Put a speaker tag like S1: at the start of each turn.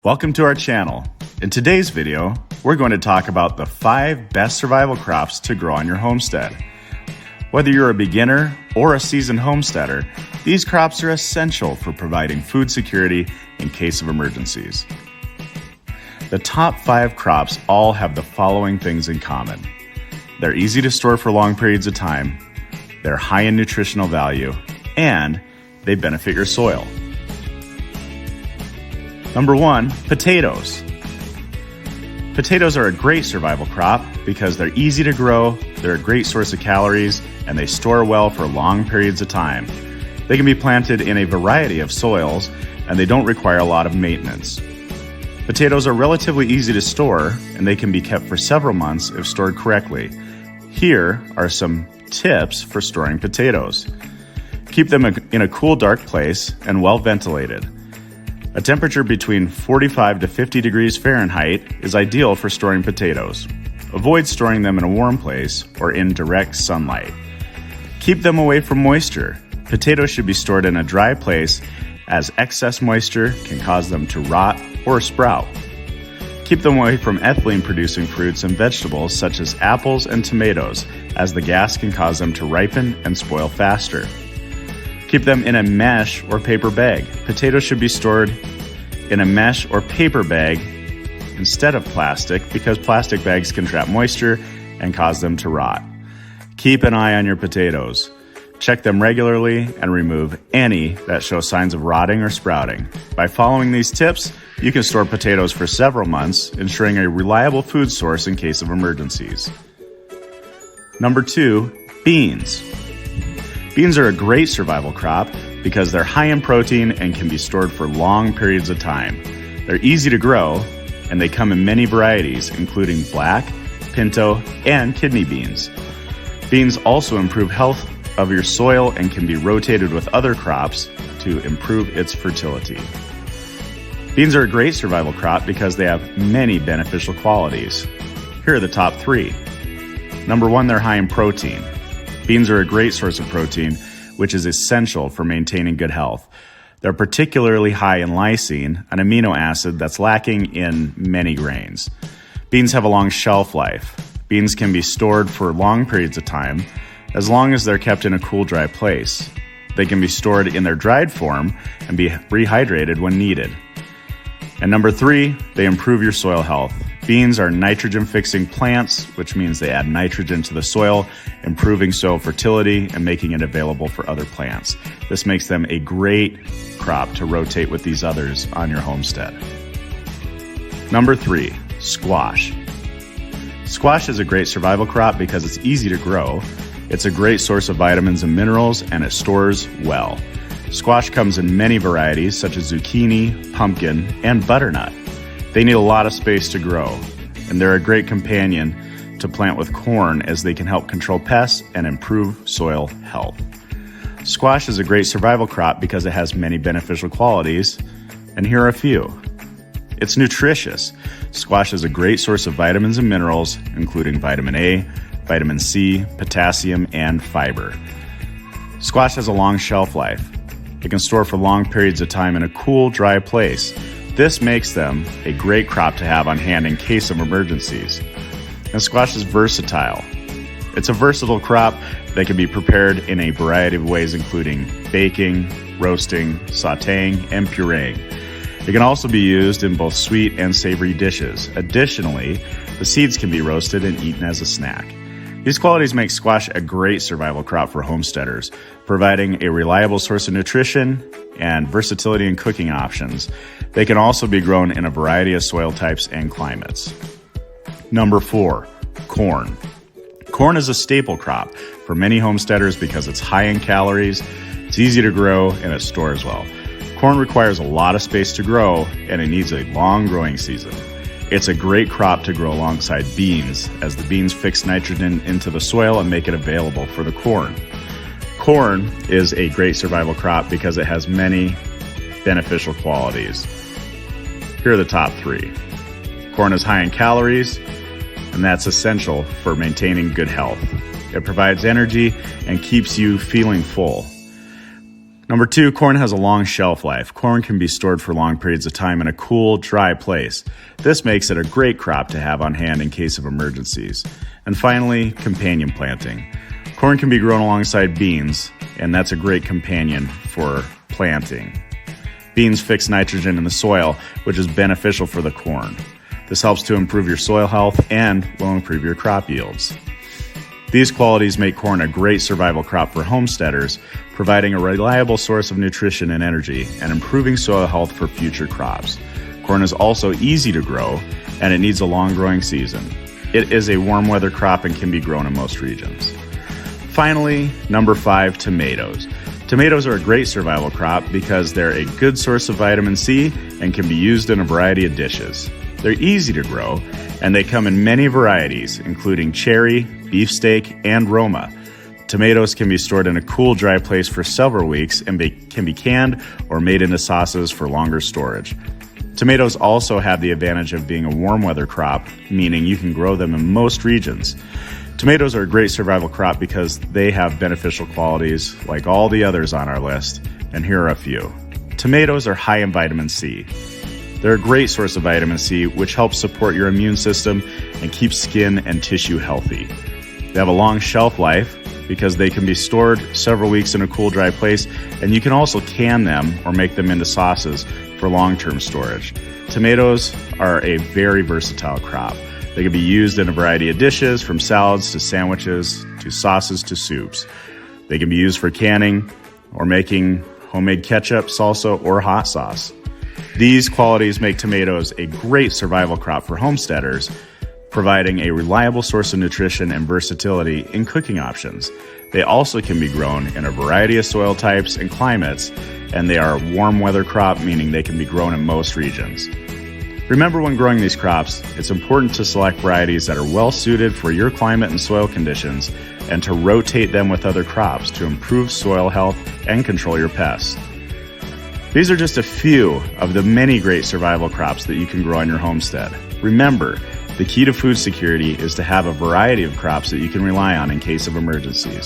S1: Welcome to our channel. In today's video, we're going to talk about the 5 best survival crops to grow on your homestead. Whether you're a beginner or a seasoned homesteader, these crops are essential for providing food security in case of emergencies. The top 5 crops all have the following things in common. They're easy to store for long periods of time, they're high in nutritional value, and they benefit your soil. Number 1, potatoes. Potatoes are a great survival crop because they're easy to grow, they're a great source of calories, and they store well for long periods of time. They can be planted in a variety of soils, and they don't require a lot of maintenance. Potatoes are relatively easy to store, and they can be kept for several months if stored correctly. Here are some tips for storing potatoes. Keep them in a cool, dark place and well ventilated. A temperature between 45 to 50 degrees Fahrenheit is ideal for storing potatoes. Avoid storing them in a warm place or in direct sunlight. Keep them away from moisture. Potatoes should be stored in a dry place as excess moisture can cause them to rot or sprout. Keep them away from ethylene-producing fruits and vegetables such as apples and tomatoes, as the gas can cause them to ripen and spoil faster. Keep them in a mesh or paper bag. Potatoes should be stored in a mesh or paper bag instead of plastic because plastic bags can trap moisture and cause them to rot. Keep an eye on your potatoes. Check them regularly and remove any that show signs of rotting or sprouting. By following these tips, you can store potatoes for several months, ensuring a reliable food source in case of emergencies. Number 2, beans. Beans are a great survival crop because they're high in protein and can be stored for long periods of time. They're easy to grow, and they come in many varieties, including black, pinto, and kidney beans. Beans also improve health of your soil and can be rotated with other crops to improve its fertility. Beans are a great survival crop because they have many beneficial qualities. Here are the top 3. Number 1, they're high in protein. Beans are a great source of protein, which is essential for maintaining good health. They're particularly high in lysine, an amino acid that's lacking in many grains. Beans have a long shelf life. Beans can be stored for long periods of time, as long as they're kept in a cool, dry place. They can be stored in their dried form and be rehydrated when needed. And number 3, they improve your soil health. Beans are nitrogen-fixing plants, which means they add nitrogen to the soil, improving soil fertility and making it available for other plants. This makes them a great crop to rotate with these others on your homestead. Number 3, squash. Squash is a great survival crop because it's easy to grow. It's a great source of vitamins and minerals, and it stores well. Squash comes in many varieties such as zucchini, pumpkin, and butternut. They need a lot of space to grow, and they're a great companion to plant with corn as they can help control pests and improve soil health. Squash is a great survival crop because it has many beneficial qualities, and here are a few. It's nutritious. Squash is a great source of vitamins and minerals, including vitamin A, vitamin C, potassium, and fiber. Squash has a long shelf life. It can store for long periods of time in a cool, dry place. This makes them a great crop to have on hand in case of emergencies. And squash is versatile. It's a versatile crop that can be prepared in a variety of ways, including baking, roasting, sautéing, and pureeing. It can also be used in both sweet and savory dishes. Additionally, the seeds can be roasted and eaten as a snack. These qualities make squash a great survival crop for homesteaders, providing a reliable source of nutrition and versatility in cooking options. They can also be grown in a variety of soil types and climates. Number 4, corn. Corn is a staple crop for many homesteaders because it's high in calories, it's easy to grow, and it stores well. Corn requires a lot of space to grow, and it needs a long growing season. It's a great crop to grow alongside beans, as the beans fix nitrogen into the soil and make it available for the corn. Corn is a great survival crop because it has many beneficial qualities. Here are the top 3. Corn is high in calories, and that's essential for maintaining good health. It provides energy and keeps you feeling full. Number 2, corn has a long shelf life. Corn can be stored for long periods of time in a cool, dry place. This makes it a great crop to have on hand in case of emergencies. And finally, companion planting. Corn can be grown alongside beans, and that's a great companion for planting. Beans fix nitrogen in the soil, which is beneficial for the corn. This helps to improve your soil health and will improve your crop yields. These qualities make corn a great survival crop for homesteaders, providing a reliable source of nutrition and energy and improving soil health for future crops. Corn is also easy to grow, and it needs a long growing season. It is a warm weather crop and can be grown in most regions. Finally, number 5, tomatoes. Tomatoes are a great survival crop because they're a good source of vitamin C and can be used in a variety of dishes. They're easy to grow, and they come in many varieties, including cherry, beefsteak, and Roma. Tomatoes can be stored in a cool, dry place for several weeks and can be canned or made into sauces for longer storage. Tomatoes also have the advantage of being a warm weather crop, meaning you can grow them in most regions. Tomatoes are a great survival crop because they have beneficial qualities like all the others on our list, and here are a few. Tomatoes are high in vitamin C. They're a great source of vitamin C, which helps support your immune system and keeps skin and tissue healthy. They have a long shelf life because they can be stored several weeks in a cool, dry place, and you can also can them or make them into sauces for long-term storage. Tomatoes are a very versatile crop. They can be used in a variety of dishes, from salads to sandwiches to sauces to soups. They can be used for canning or making homemade ketchup, salsa, or hot sauce. These qualities make tomatoes a great survival crop for homesteaders, providing a reliable source of nutrition and versatility in cooking options. They also can be grown in a variety of soil types and climates, and they are a warm weather crop, meaning they can be grown in most regions. Remember, when growing these crops, it's important to select varieties that are well suited for your climate and soil conditions, and to rotate them with other crops to improve soil health and control your pests. These are just a few of the many great survival crops that you can grow on your homestead. Remember, the key to food security is to have a variety of crops that you can rely on in case of emergencies.